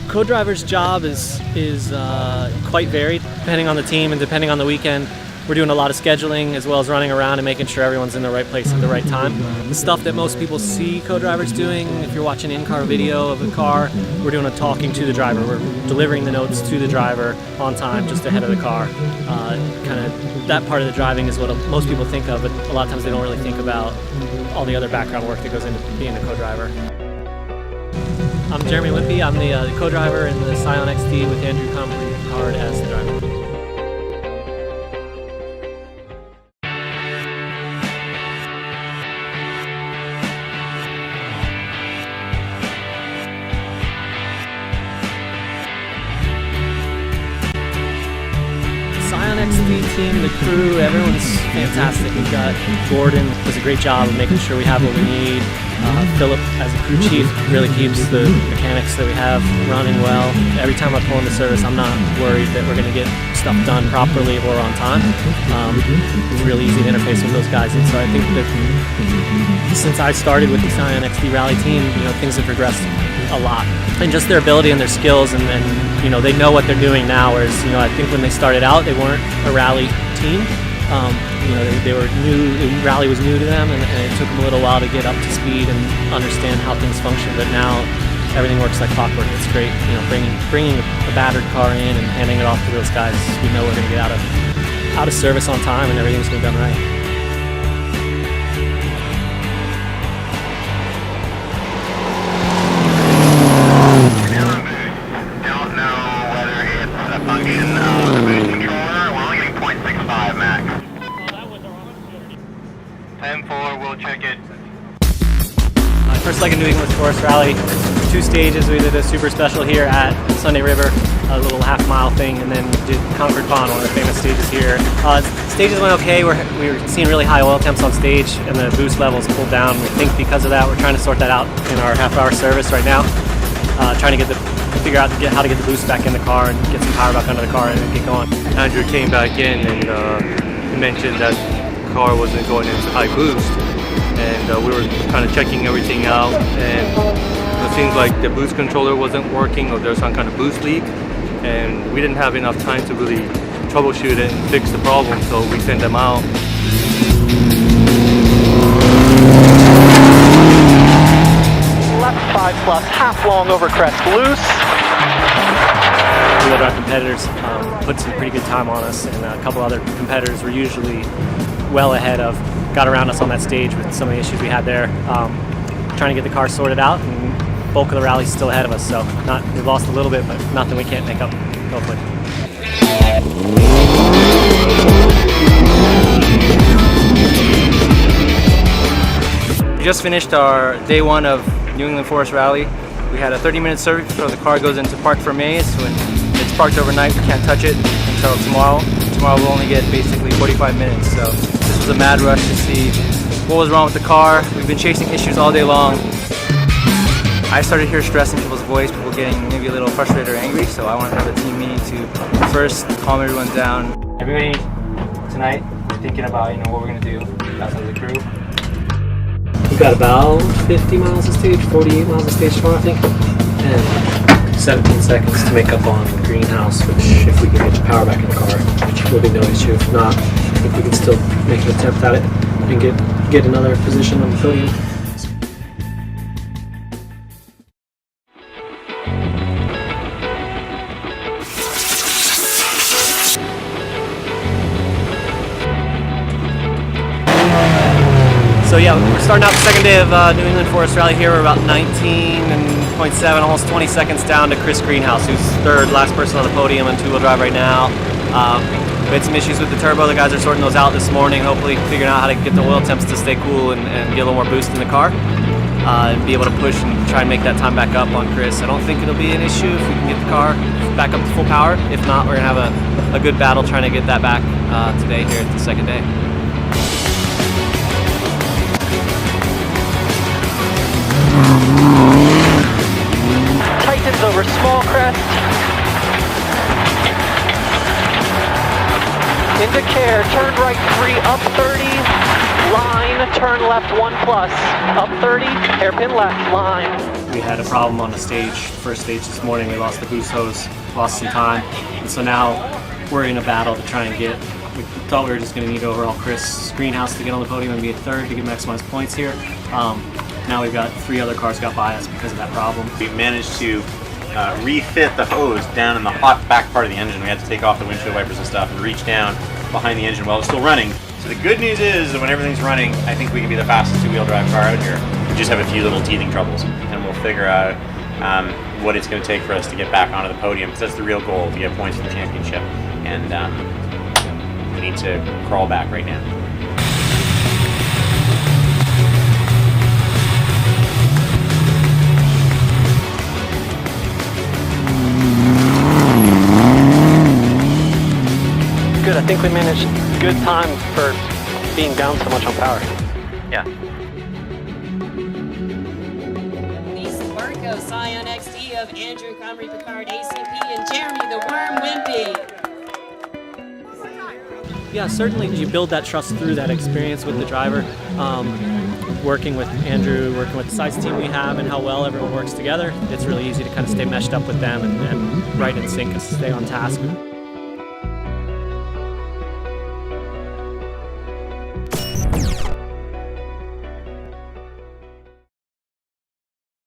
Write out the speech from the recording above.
Co-driver's job is quite varied depending on the team and depending on the weekend. We're doing a lot of scheduling as well as running around and making sure everyone's in the right place at the right time. The stuff that most people see co-drivers doing, if you're watching in-car video of a car, we're doing a talking to the driver. We're delivering the notes to the driver on time, just ahead of the car. Kind of that part of the driving is what most people think of, but a lot of times they don't really think about all the other background work that goes into being a co-driver. I'm Jeremy Wimpy. I'm the co-driver in the Scion XD with Andrew Comrie-Picard as the driver. Scion XD team, the crew, everyone's fantastic. We've got Gordon does a great job of making sure we have what we need. Philip, as a crew chief, really keeps the mechanics that we have running well. Every time I pull into service, I'm not worried that we're going to get stuff done properly or on time. It's really easy to interface with those guys, and so I think that since I started with the Scion XD Rally team, things have progressed a lot. And just their ability and their skills, and they know what they're doing now. Whereas I think when they started out, they weren't a rally team. They were new. Rally was new to them, and it took them a little while to get up to speed and understand how things function. But now everything works like clockwork. It's great. Bringing a battered car in and handing it off to those guys. We know we're going to get out of service on time, and everything's going to be done right. Don't know whether it's a function of the boost controller. We're only getting 0.65 max. 10-4, we'll check it. First leg of New England Forest Rally, 2 stages. We did a super special here at Sunday River, a little half-mile thing, and then did Concord Pond, one of the famous stages here. Stages went okay. We were seeing really high oil temps on stage, and the boost levels pulled down. We think because of that, we're trying to sort that out in our half-hour service right now. Trying to figure out how to get the boost back in the car and get some power back under the car and get going. Andrew came back in and he mentioned that the car wasn't going into high boost, and we were kind of checking everything out, and it seems like the boost controller wasn't working, or there's some kind of boost leak, and we didn't have enough time to really troubleshoot it and fix the problem, so we sent them out. Left 5+, half long over crest, loose. Two of our competitors put some pretty good time on us, and a couple other competitors were usually well ahead of, got around us on that stage with some of the issues we had there. Trying to get the car sorted out, and bulk of the rally's still ahead of us, so we've lost a little bit, but nothing we can't make up, hopefully. We just finished our day 1 of New England Forest Rally. We had a 30-minute service, so the car goes into park for maze. When it's parked overnight, we can't touch it until tomorrow. Tomorrow we'll only get basically 45 minutes, so this was a mad rush to see what was wrong with the car. We've been chasing issues all day long. I started to hear stress in people's voice, people getting maybe a little frustrated or angry, so I wanted to have a team meeting to first calm everyone down. Everybody tonight, we're thinking about what we're going to do as a crew. We've got about 50 miles of stage, 48 miles of stage tomorrow, I think, and 17 seconds to make up on greenhouse, which if we can get the power back in the car, which will be no issue. If not, I think we can still make an attempt at it and get another position on the podium. So yeah, we're starting out the second day of New England Forest Rally here. We're about 19.7, almost 20 seconds down to Chris Greenhouse, who's third, last person on the podium on two-wheel drive right now. We had some issues with the turbo. The guys are sorting those out this morning, hopefully figuring out how to get the oil temps to stay cool and get a little more boost in the car. And be able to push and try and make that time back up on Chris. I don't think it'll be an issue if we can get the car back up to full power. If not, we're going to have a good battle trying to get that back today here at the second day. Tightens over small crest. Into care, turn right 3, up 30, line, turn left 1+, up 30, hairpin left, line. We had a problem on the stage, first stage this morning. We lost the boost hose, lost some time, and so now we're in a battle to try and get. We thought we were just going to need overall Chris Greenhouse to get on the podium and be a third to get maximized points here. Now we've got 3 other cars got by us because of that problem. We managed to refit the hose down in the hot back part of the engine. We had to take off the windshield wipers and stuff and reach down behind the engine while it's still running. So the good news is that when everything's running, I think we can be the fastest 2-wheel drive car out here. We just have a few little teething troubles, and we'll figure out what it's going to take for us to get back onto the podium, because that's the real goal, to get points for the championship. And we need to crawl back right now. Good, I think we managed good time for being down so much on power. Yeah. The Sparco Scion XD of Andrew Comrie-Picard ACP and Jeremy the Worm Wimpy. Yeah, certainly you build that trust through that experience with the driver, working with Andrew, working with the size team we have and how well everyone works together. It's really easy to kind of stay meshed up with them and right in sync and stay on task.